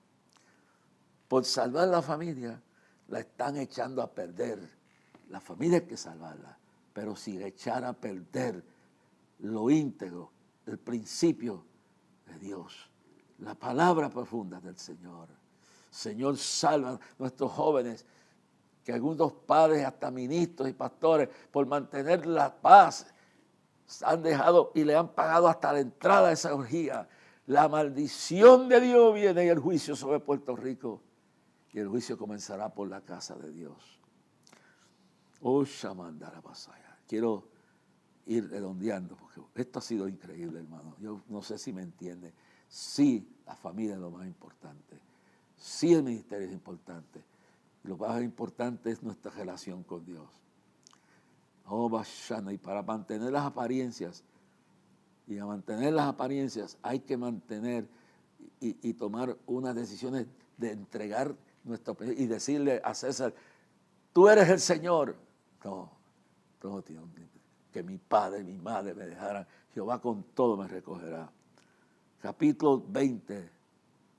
por salvar la familia, la están echando a perder. La familia hay que salvarla, pero sin echar a perder lo íntegro, el principio de Dios, la palabra profunda del Señor. Señor, salva a nuestros jóvenes, que algunos padres, hasta ministros y pastores, por mantener la paz, han dejado y le han pagado hasta la entrada a esa orgía. La maldición de Dios viene y el juicio sobre Puerto Rico. Y el juicio comenzará por la casa de Dios. Oh, Shamandara Basaya. Quiero ir redondeando, porque esto ha sido increíble, hermano. Yo no sé si me entiende. Sí, la familia es lo más importante. Sí, el ministerio es importante. Lo más importante es nuestra relación con Dios. Oh, Bashana, y para mantener las apariencias, y a mantener las apariencias hay que mantener y tomar unas decisiones de entregar nuestro y decirle a César, tú eres el Señor. No, tío, que mi padre y mi madre me dejaran, Jehová con todo me recogerá. Capítulo 20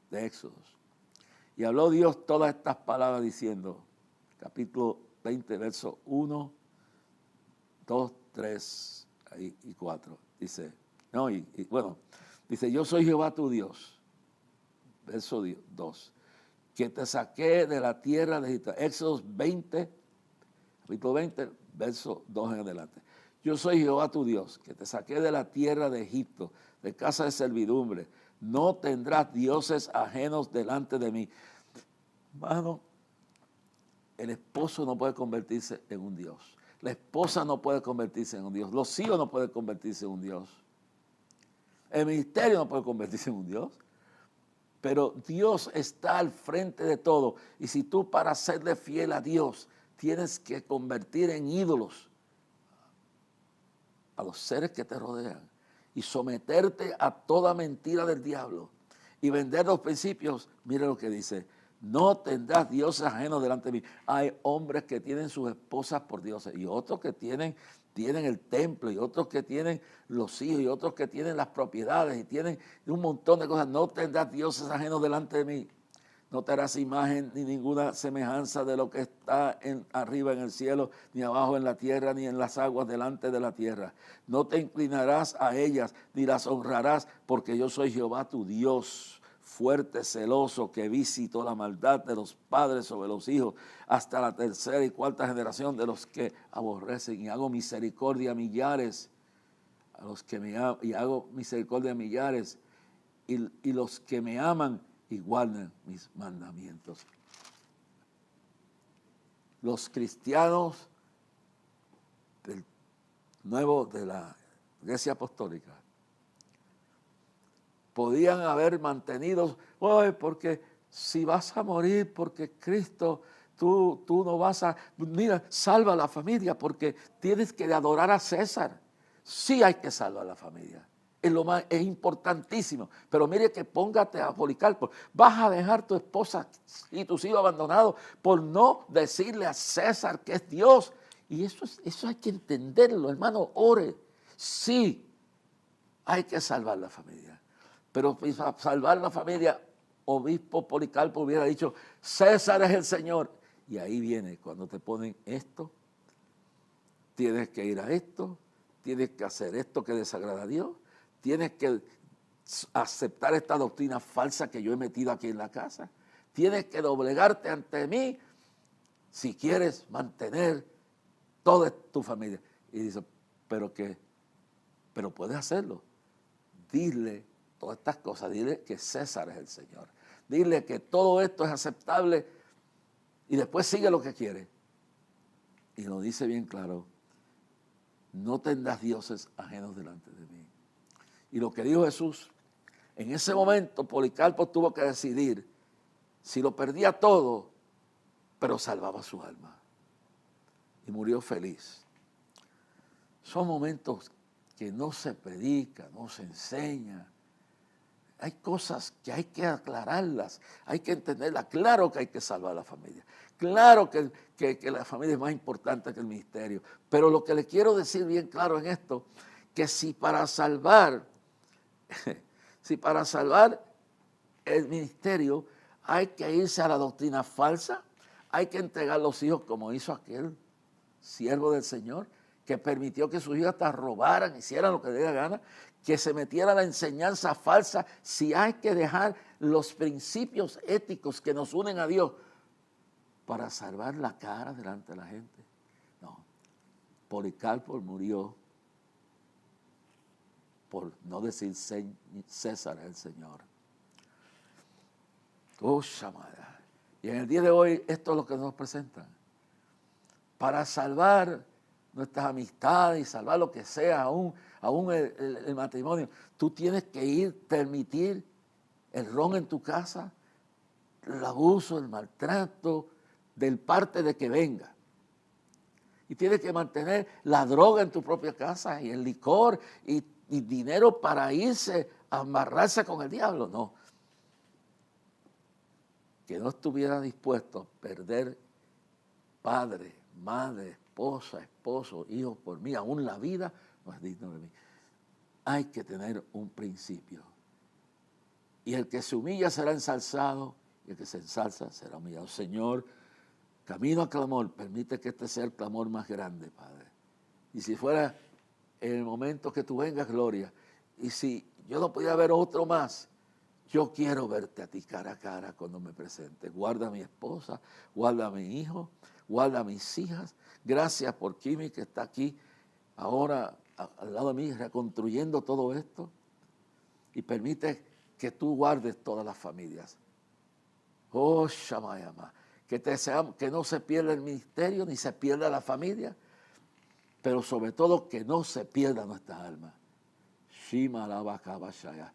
de Éxodos. Y habló Dios todas estas palabras diciendo, capítulo 20, verso 1, 2, 3 y 4. Dice, no, bueno, dice, yo soy Jehová tu Dios. Verso 2. Que te saqué de la tierra de Egipto. Éxodos 20, capítulo 20, verso 2 en adelante. Yo soy Jehová tu Dios, que te saqué de la tierra de Egipto, de casa de servidumbre. No tendrás dioses ajenos delante de mí. Hermano, el esposo no puede convertirse en un Dios. La esposa no puede convertirse en un Dios. Los hijos no pueden convertirse en un Dios. El ministerio no puede convertirse en un Dios. Pero Dios está al frente de todo. Y si tú para serle fiel a Dios tienes que convertir en ídolos a los seres que te rodean y someterte a toda mentira del diablo y vender los principios, mire lo que dice: no tendrás dioses ajenos delante de mí. Hay hombres que tienen sus esposas por dioses y otros que tienen el templo y otros que tienen los hijos y otros que tienen las propiedades y tienen un montón de cosas. No tendrás dioses ajenos delante de mí. No te harás imagen ni ninguna semejanza de lo que está arriba en el cielo, ni abajo en la tierra, ni en las aguas delante de la tierra. No te inclinarás a ellas, ni las honrarás, porque yo soy Jehová tu Dios, fuerte, celoso, que visito la maldad de los padres sobre los hijos, hasta la tercera y cuarta generación de los que aborrecen, y hago misericordia a millares, a los que me aman, y hago misericordia a millares, y los que me aman y guarden mis mandamientos. Los cristianos de la Iglesia Apostólica podían haber mantenido, porque si vas a morir porque Cristo, tú no vas a, mira, salva a la familia porque tienes que adorar a César. Sí hay que salvar a la familia. Es importantísimo, pero mire que póngate a Policarpo. Vas a dejar tu esposa y tus hijos abandonados por no decirle a César que es Dios. Y eso hay que entenderlo, hermano. Ore. Sí, hay que salvar la familia. Pero para salvar la familia, obispo Policarpo hubiera dicho: César es el Señor. Y ahí viene cuando te ponen esto, tienes que ir a esto, tienes que hacer esto que desagrada a Dios. Tienes que aceptar esta doctrina falsa que yo he metido aquí en la casa. Tienes que doblegarte ante mí si quieres mantener toda tu familia. Y dice, pero puedes hacerlo. Dile todas estas cosas. Dile que César es el Señor. Dile que todo esto es aceptable y después sigue lo que quiere. Y lo dice bien claro: no tendrás dioses ajenos delante de mí. Y lo que dijo Jesús, en ese momento Policarpo tuvo que decidir si lo perdía todo, pero salvaba su alma. Y murió feliz. Son momentos que no se predica, no se enseña. Hay cosas que hay que aclararlas, hay que entenderlas. Claro que hay que salvar a la familia. Claro que la familia es más importante que el ministerio. Pero lo que le quiero decir bien claro en esto, que si para salvar el ministerio hay que irse a la doctrina falsa, hay que entregar los hijos como hizo aquel siervo del Señor, que permitió que sus hijos hasta robaran, hicieran lo que le diera gana, que se metiera la enseñanza falsa. Si hay que dejar los principios éticos que nos unen a Dios para salvar la cara delante de la gente. No, Policarpo murió por no decir César es el Señor. Oh, Shamada. Y en el día de hoy esto es lo que nos presentan. Para salvar nuestras amistades y salvar lo que sea, aún el matrimonio, tú tienes que permitir el ron en tu casa, el abuso, el maltrato, del parte de que venga. Y tienes que mantener la droga en tu propia casa y el licor y dinero para irse a amarrarse con el diablo. No. Que no estuviera dispuesto a perder padre, madre, esposa, esposo, hijos por mí, aún la vida, no es digno de mí. Hay que tener un principio. Y el que se humilla será ensalzado, y el que se ensalza será humillado. Señor, camino a clamor, permite que este sea el clamor más grande, Padre. Y si fuera en el momento que tú vengas, gloria. Y si yo no pudiera ver otro más, yo quiero verte a ti cara a cara cuando me presentes. Guarda a mi esposa, guarda a mi hijo, guarda a mis hijas. Gracias por Kimi, que está aquí ahora al lado de mí reconstruyendo todo esto. Y permite que tú guardes todas las familias. Oh, Shamayama. Que no se pierda el ministerio ni se pierda la familia, pero sobre todo que no se pierda nuestra alma. Shima Labakabashaya.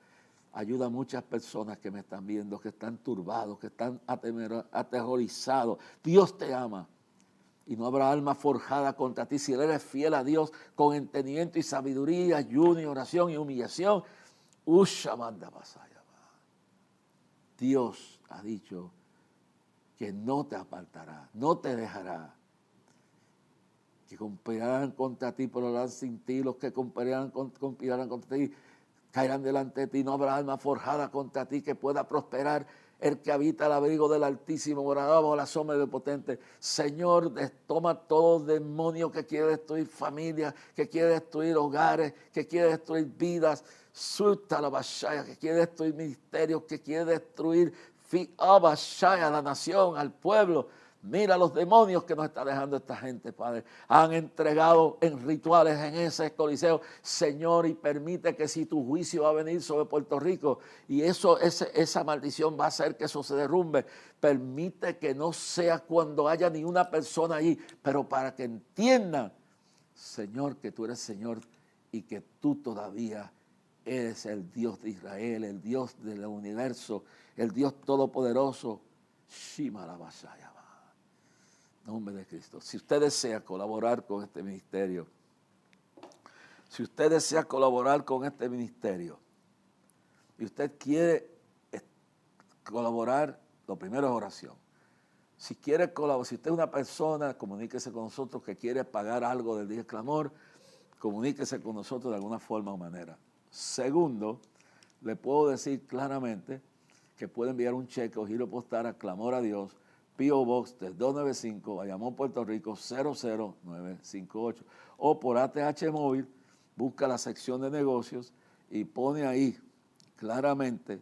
Ayuda a muchas personas que me están viendo, que están turbados, que están aterrorizados. Dios te ama y no habrá alma forjada contra ti. Si eres fiel a Dios con entendimiento y sabiduría, ayuno y oración y humillación, Ushamanda Basaya. Dios ha dicho que no te apartará, no te dejará. Que conspirarán contra ti, pero hablarán sin ti. Los que conspirarán contra ti caerán delante de ti. No habrá alma forjada contra ti que pueda prosperar. El que habita el abrigo del Altísimo morará bajo la sombra del Potente. Señor, toma todo demonio que quiere destruir familias, que quiere destruir hogares, que quiere destruir vidas. Suelta la bashaya, que quiere destruir ministerios, que quiere destruir la nación, al pueblo. Mira los demonios que nos está dejando esta gente, Padre. Han entregado en rituales en ese coliseo, Señor, y permite que si tu juicio va a venir sobre Puerto Rico y esa maldición va a hacer que eso se derrumbe, permite que no sea cuando haya ni una persona allí, pero para que entiendan, Señor, que tú eres Señor y que tú todavía eres el Dios de Israel, el Dios del universo, el Dios todopoderoso. Shima la Basaya. Nombre de Cristo. Si usted desea colaborar con este ministerio, si usted desea colaborar con este ministerio y usted quiere colaborar, lo primero es oración. Si quiere colaborar, si usted es una persona, comuníquese con nosotros que quiere pagar algo del Día del Clamor, comuníquese con nosotros de alguna forma o manera. Segundo, le puedo decir claramente que puede enviar un cheque o giro postal a Clamor a Dios, P.O. Box 295, Bayamón, Puerto Rico 00958. O por ATH Móvil, busca la sección de negocios y pone ahí claramente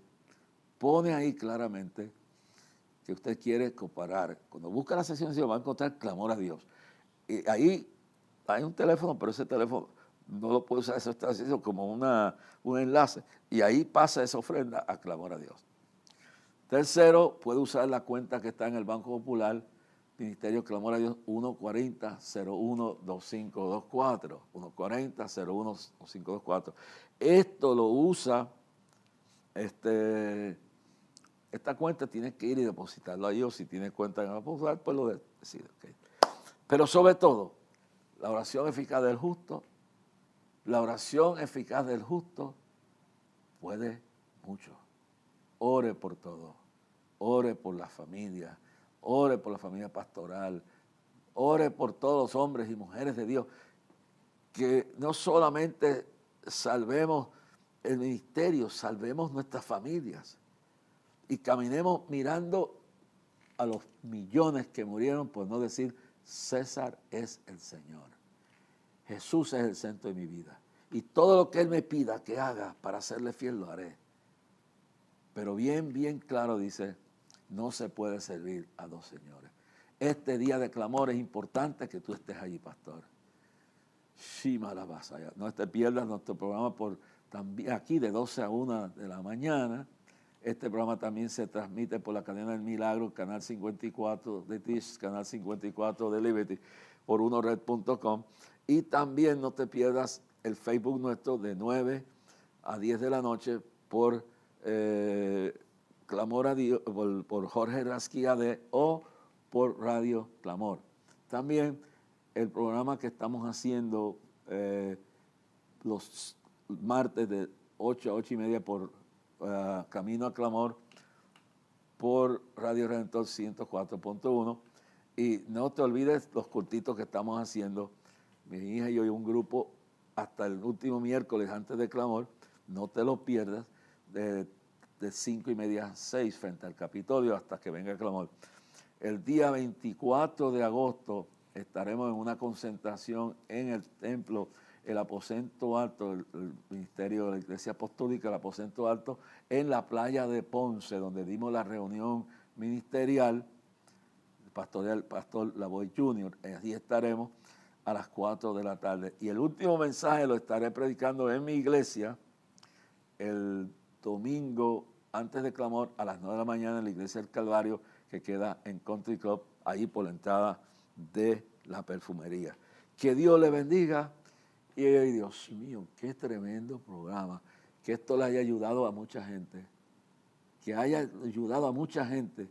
que usted quiere cooperar. Cuando busca la sección de negocios va a encontrar Clamor a Dios. Y ahí hay un teléfono, pero ese teléfono no lo puede usar, eso está haciendo como un enlace. Y ahí pasa esa ofrenda a Clamor a Dios. Tercero, puede usar la cuenta que está en el Banco Popular, Ministerio Clamor a Dios 140-012524. 140-012524. Esto lo usa, esta cuenta tiene que ir y depositarlo ahí, o si tiene cuenta en el Banco Popular, pues lo decide. Okay. Pero sobre todo, la oración eficaz del justo, puede mucho. Ore por todo, ore por la familia pastoral, ore por todos los hombres y mujeres de Dios, que no solamente salvemos el ministerio, salvemos nuestras familias y caminemos mirando a los millones que murieron, por no decir César es el Señor. Jesús es el centro de mi vida y todo lo que Él me pida que haga para serle fiel lo haré. Pero bien claro dice, no se puede servir a dos señores. Este día de clamor es importante que tú estés allí, pastor. Shima la Basaya. No te pierdas nuestro programa también aquí de 12 a 1 de la mañana. Este programa también se transmite por la cadena del Milagro, canal 54 de Tish, canal 54 de Liberty, por unored.com. Y también no te pierdas el Facebook nuestro de 9 a 10 de la noche por Clamor a Dios, por Jorge Rasquiade o por Radio Clamor. También el programa que estamos haciendo los martes de 8 a 8 y media por Camino a Clamor por Radio Redentor 104.1. Y no te olvides los cultitos que estamos haciendo. Mi hija y yo y un grupo hasta el último miércoles antes de Clamor. No te lo pierdas. De 5 y media a 6 frente al Capitolio hasta que venga el clamor. El día 24 de agosto estaremos en una concentración en el templo, el aposento alto, el ministerio de la Iglesia Apostólica, el aposento alto, en la playa de Ponce, donde dimos la reunión ministerial, el pastor Lavoy Jr., allí estaremos a las 4 de la tarde. Y el último mensaje lo estaré predicando en mi iglesia el domingo antes de Clamor a las 9 de la mañana en la iglesia del Calvario, que queda en Country Club, ahí por la entrada de la perfumería. Que Dios le bendiga. Y ay, Dios mío, qué tremendo programa. Que esto le haya ayudado a mucha gente. Que haya ayudado a mucha gente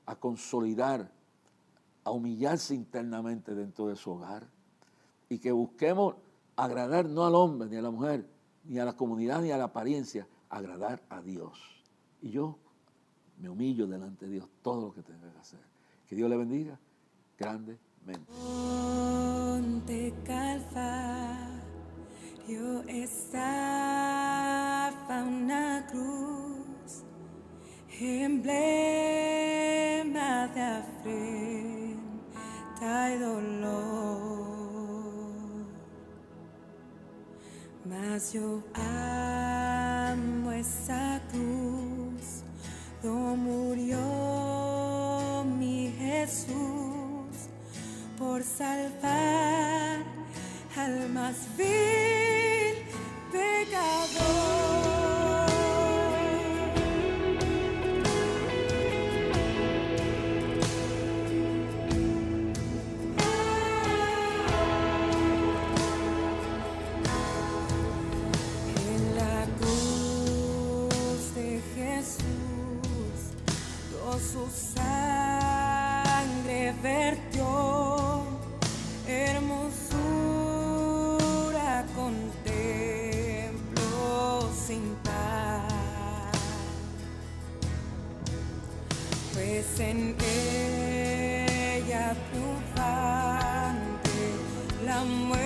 a consolidar, a humillarse internamente dentro de su hogar y que busquemos agradar no al hombre, ni a la mujer, ni a la comunidad, ni a la apariencia, agradar a Dios. Y yo me humillo delante de Dios todo lo que tenga que hacer. Que Dios le bendiga grandemente. Monte Calvario estaba una cruz, emblema de afrenta y dolor. Mas yo amo esa cruz, donde murió mi Jesús por salvar al más vil pecador. En la cruz de Jesús, Dios su sangre vertió, hermosura contemplo sin par, pues en ella triunfante la muerte